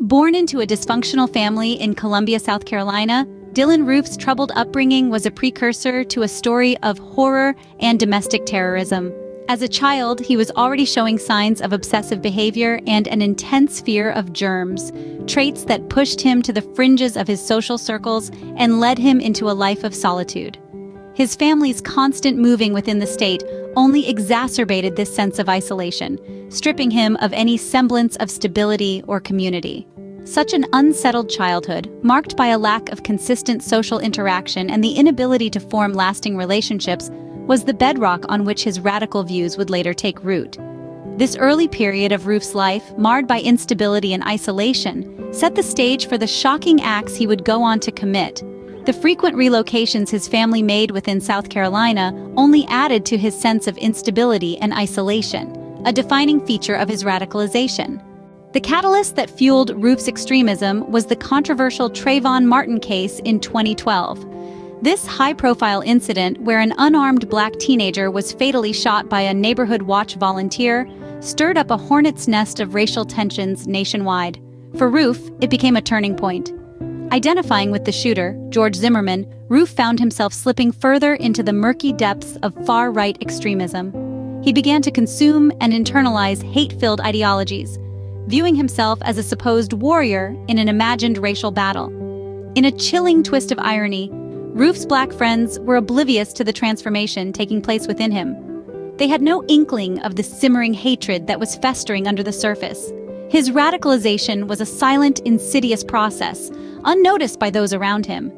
Born into a dysfunctional family in Columbia, South Carolina, Dylann Roof's troubled upbringing was a precursor to a story of horror and domestic terrorism. As a child, he was already showing signs of obsessive behavior and an intense fear of germs, traits that pushed him to the fringes of his social circles and led him into a life of solitude. His family's constant moving within the state only exacerbated this sense of isolation, stripping him of any semblance of stability or community. Such an unsettled childhood, marked by a lack of consistent social interaction and the inability to form lasting relationships, was the bedrock on which his radical views would later take root. This early period of Roof's life, marred by instability and isolation, set the stage for the shocking acts he would go on to commit. The frequent relocations his family made within South Carolina only added to his sense of instability and isolation, a defining feature of his radicalization. The catalyst that fueled Roof's extremism was the controversial Trayvon Martin case in 2012. This high-profile incident, where an unarmed black teenager was fatally shot by a neighborhood watch volunteer, stirred up a hornet's nest of racial tensions nationwide. For Roof, it became a turning point. Identifying with the shooter, George Zimmerman, Roof found himself slipping further into the murky depths of far-right extremism. He began to consume and internalize hate-filled ideologies, viewing himself as a supposed warrior in an imagined racial battle. In a chilling twist of irony, Roof's black friends were oblivious to the transformation taking place within him. They had no inkling of the simmering hatred that was festering under the surface. His radicalization was a silent, insidious process, unnoticed by those around him.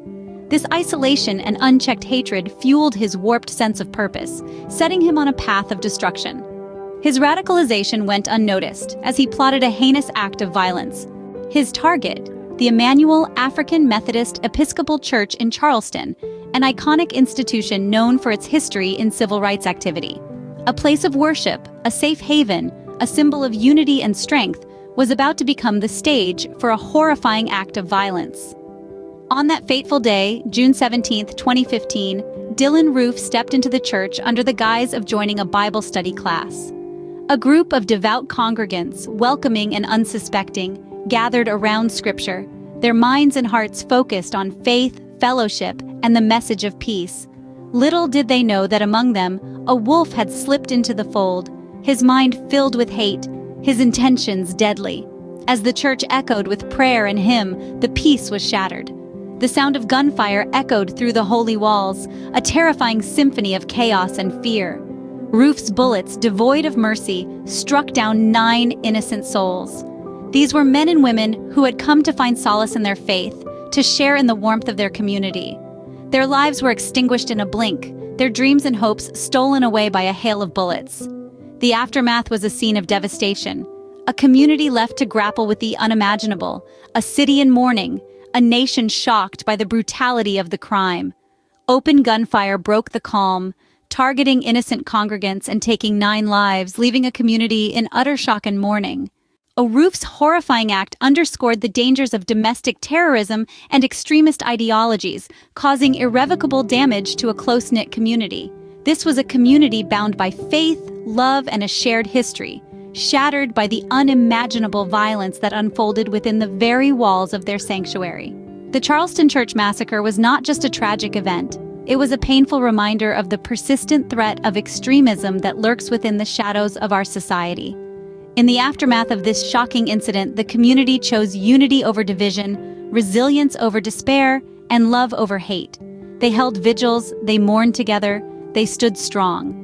This isolation and unchecked hatred fueled his warped sense of purpose, setting him on a path of destruction. His radicalization went unnoticed as he plotted a heinous act of violence. His target, the Emmanuel African Methodist Episcopal Church in Charleston, an iconic institution known for its history in civil rights activity. A place of worship, a safe haven, a symbol of unity and strength, was about to become the stage for a horrifying act of violence. On that fateful day, June 17, 2015, Dylann Roof stepped into the church under the guise of joining a Bible study class. A group of devout congregants, welcoming and unsuspecting, gathered around Scripture, their minds and hearts focused on faith, fellowship, and the message of peace. Little did they know that among them, a wolf had slipped into the fold, his mind filled with hate, his intentions deadly. As the church echoed with prayer and hymn, the peace was shattered. The sound of gunfire echoed through the holy walls, a terrifying symphony of chaos and fear. Roof's bullets, devoid of mercy, struck down 9 innocent souls. These were men and women who had come to find solace in their faith, to share in the warmth of their community. Their lives were extinguished in a blink, their dreams and hopes stolen away by a hail of bullets. The aftermath was a scene of devastation, a community left to grapple with the unimaginable, a city in mourning, a nation shocked by the brutality of the crime. Open gunfire broke the calm, targeting innocent congregants and taking 9 lives, leaving a community in utter shock and mourning. Roof's horrifying act underscored the dangers of domestic terrorism and extremist ideologies, causing irrevocable damage to a close-knit community. This was a community bound by faith, love, and a shared history, shattered by the unimaginable violence that unfolded within the very walls of their sanctuary. The Charlestown Church Massacre was not just a tragic event. It was a painful reminder of the persistent threat of extremism that lurks within the shadows of our society. In the aftermath of this shocking incident, the community chose unity over division, resilience over despair, and love over hate. They held vigils, they mourned together, they stood strong.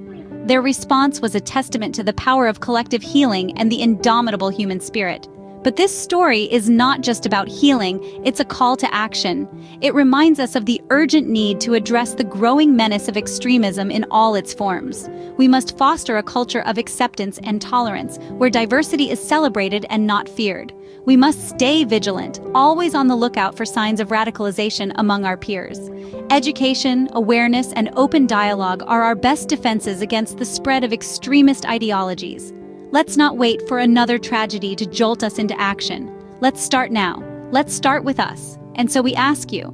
Their response was a testament to the power of collective healing and the indomitable human spirit. But this story is not just about healing, it's a call to action. It reminds us of the urgent need to address the growing menace of extremism in all its forms. We must foster a culture of acceptance and tolerance, where diversity is celebrated and not feared. We must stay vigilant, always on the lookout for signs of radicalization among our peers. Education, awareness, and open dialogue are our best defenses against the spread of extremist ideologies. Let's not wait for another tragedy to jolt us into action. Let's start now. Let's start with us. And so we ask you,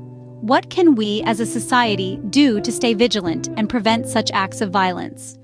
what can we as a society do to stay vigilant and prevent such acts of violence?